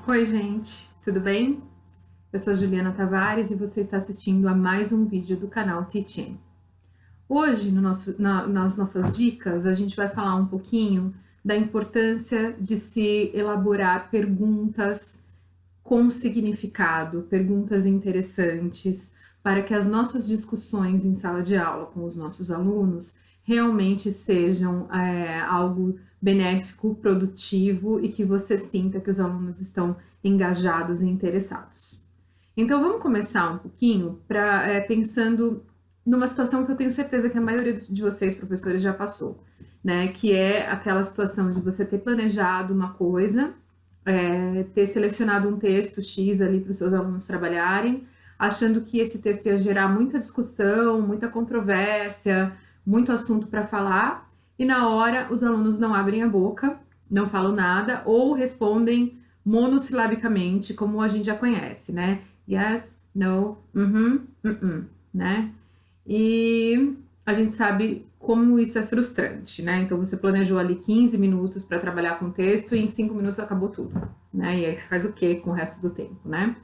Oi, gente, tudo bem? Eu sou Juliana Tavares e você está assistindo a mais um vídeo do canal Teaching. Hoje, nas nossas dicas, a gente vai falar um pouquinho da importância de se elaborar perguntas com significado, perguntas interessantes, para que as nossas discussões em sala de aula com os nossos alunos realmente sejam algo benéfico, produtivo e que você sinta que os alunos estão engajados e interessados. Então vamos começar um pouquinho pensando numa situação que eu tenho certeza que a maioria de vocês, professores, já passou, né? Que é aquela situação de você ter planejado uma coisa, ter selecionado um texto X ali para os seus alunos trabalharem, achando que esse texto ia gerar muita discussão, muita controvérsia, muito assunto para falar, e na hora os alunos não abrem a boca, não falam nada, ou respondem monossilabicamente, como a gente já conhece, né? Yes, no, né? E a gente sabe como isso é frustrante, né? Então você planejou ali 15 minutos para trabalhar com o texto e em 5 minutos acabou tudo, né? E aí faz o que com o resto do tempo, né?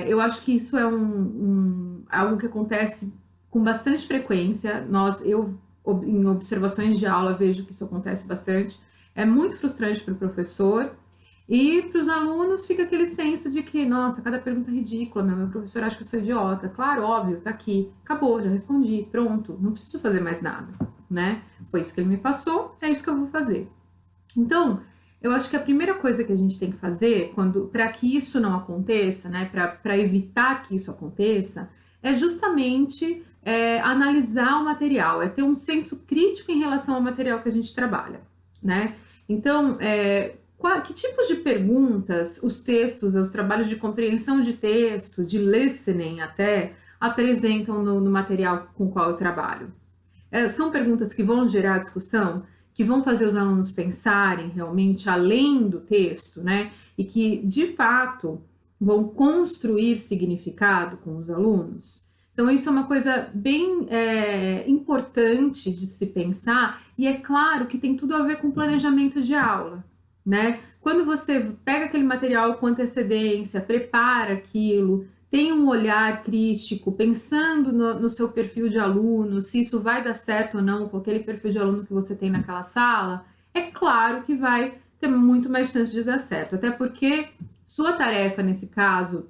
Eu acho que isso é algo que acontece com bastante frequência. Em observações de aula, vejo que isso acontece bastante. É muito frustrante para o professor e para os alunos fica aquele senso de que, nossa, cada pergunta é ridícula, meu professor acha que eu sou idiota. Claro, óbvio, tá aqui, acabou, já respondi, pronto, não preciso fazer mais nada, né? Foi isso que ele me passou, é isso que eu vou fazer. Então, eu acho que a primeira coisa que a gente tem que fazer para que isso não aconteça, né, para evitar que isso aconteça, é justamente analisar o material, é ter um senso crítico em relação ao material que a gente trabalha, né? Então, que tipos de perguntas os textos, os trabalhos de compreensão de texto, de listening até, apresentam no material com o qual eu trabalho? São perguntas que vão gerar discussão, que vão fazer os alunos pensarem realmente além do texto, né? E que, de fato, vão construir significado com os alunos. Então, isso é uma coisa bem importante de se pensar, e é claro que tem tudo a ver com planejamento de aula, né? Quando você pega aquele material com antecedência, prepara aquilo, tem um olhar crítico, pensando no seu perfil de aluno, se isso vai dar certo ou não com aquele perfil de aluno que você tem naquela sala, é claro que vai ter muito mais chance de dar certo. Até porque sua tarefa nesse caso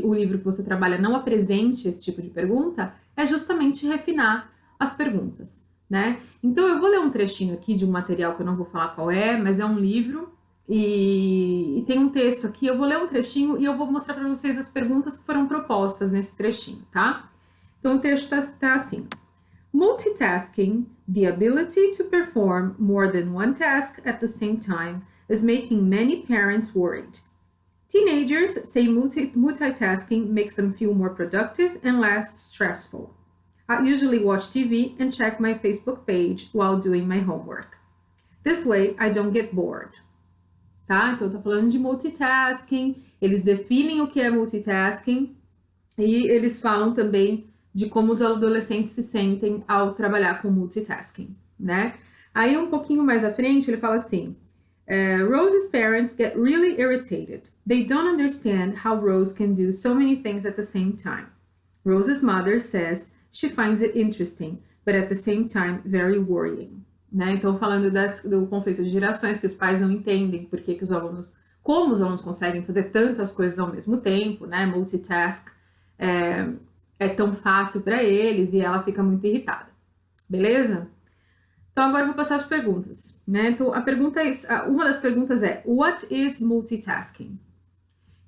o livro que você trabalha não apresente esse tipo de pergunta, é justamente refinar as perguntas, né? Então eu vou ler um trechinho aqui de um material que eu não vou falar qual é, mas é um livro e tem um texto aqui. Eu vou ler um trechinho e eu vou mostrar para vocês as perguntas que foram propostas nesse trechinho, tá? Então o texto tá assim: Multitasking, the ability to perform more than one task at the same time, is making many parents worried. Teenagers say multitasking makes them feel more productive and less stressful. I usually watch TV and check my Facebook page while doing my homework. This way, I don't get bored. Tá? Então, tá falando de multitasking, eles definem o que é multitasking e eles falam também de como os adolescentes se sentem ao trabalhar com multitasking, né? Aí, um pouquinho mais à frente, ele fala assim: Rose's parents get really irritated. They don't understand how Rose can do so many things at the same time. Rose's mother says she finds it interesting, but at the same time very worrying. Né? Então, falando do conflito de gerações, que os pais não entendem como os alunos conseguem fazer tantas coisas ao mesmo tempo, né? Multitask é tão fácil para eles e ela fica muito irritada. Beleza? Então, agora eu vou passar as perguntas, né? Então, uma das perguntas é: What is multitasking?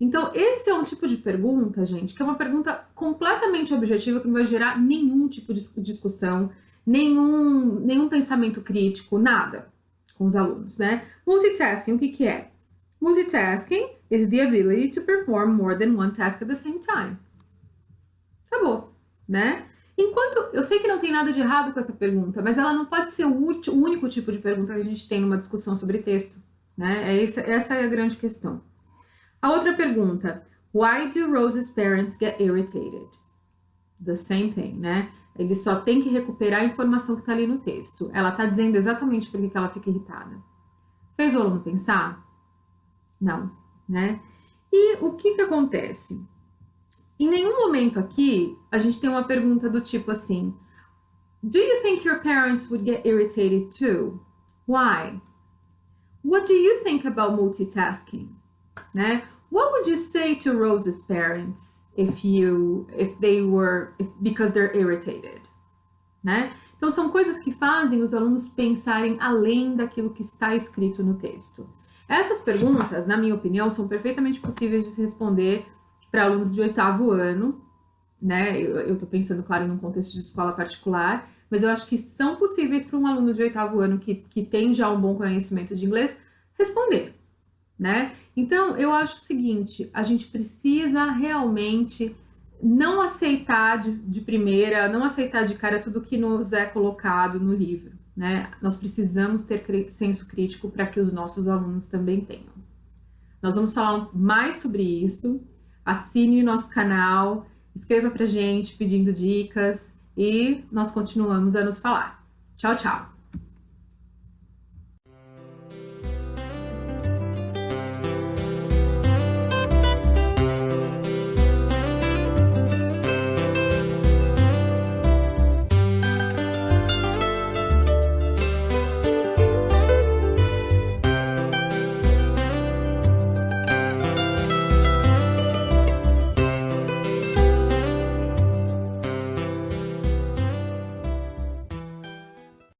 Então, esse é um tipo de pergunta, gente, que é uma pergunta completamente objetiva, que não vai gerar nenhum tipo de discussão, nenhum pensamento crítico, nada com os alunos, né? Multitasking, o que é? Multitasking is the ability to perform more than one task at the same time. Acabou, né? Enquanto eu sei que não tem nada de errado com essa pergunta, mas ela não pode ser o único tipo de pergunta que a gente tem numa discussão sobre texto, né? Essa é a grande questão. A outra pergunta: Why do Rose's parents get irritated? The same thing, né? Ele só tem que recuperar a informação que está ali no texto. Ela está dizendo exatamente por que ela fica irritada. Fez o aluno pensar? Não, né? E o que que acontece? Em nenhum momento aqui a gente tem uma pergunta do tipo assim: Do you think your parents would get irritated too? Why? What do you think about multitasking? Né? What would you say to Rose's parents because they're irritated? Né? Então são coisas que fazem os alunos pensarem além daquilo que está escrito no texto. Essas perguntas, na minha opinião, são perfeitamente possíveis de se responder para alunos de 8º ano, né? Eu estou pensando, claro, num contexto de escola particular, mas eu acho que são possíveis para um aluno de 8º ano que tem já um bom conhecimento de inglês responder, né? Então, eu acho o seguinte, a gente precisa realmente não aceitar de primeira, não aceitar de cara tudo que nos é colocado no livro, né? Nós precisamos ter senso crítico para que os nossos alunos também tenham. Nós vamos falar mais sobre isso. Assine o nosso canal, escreva pra gente pedindo dicas e nós continuamos a nos falar. Tchau, tchau!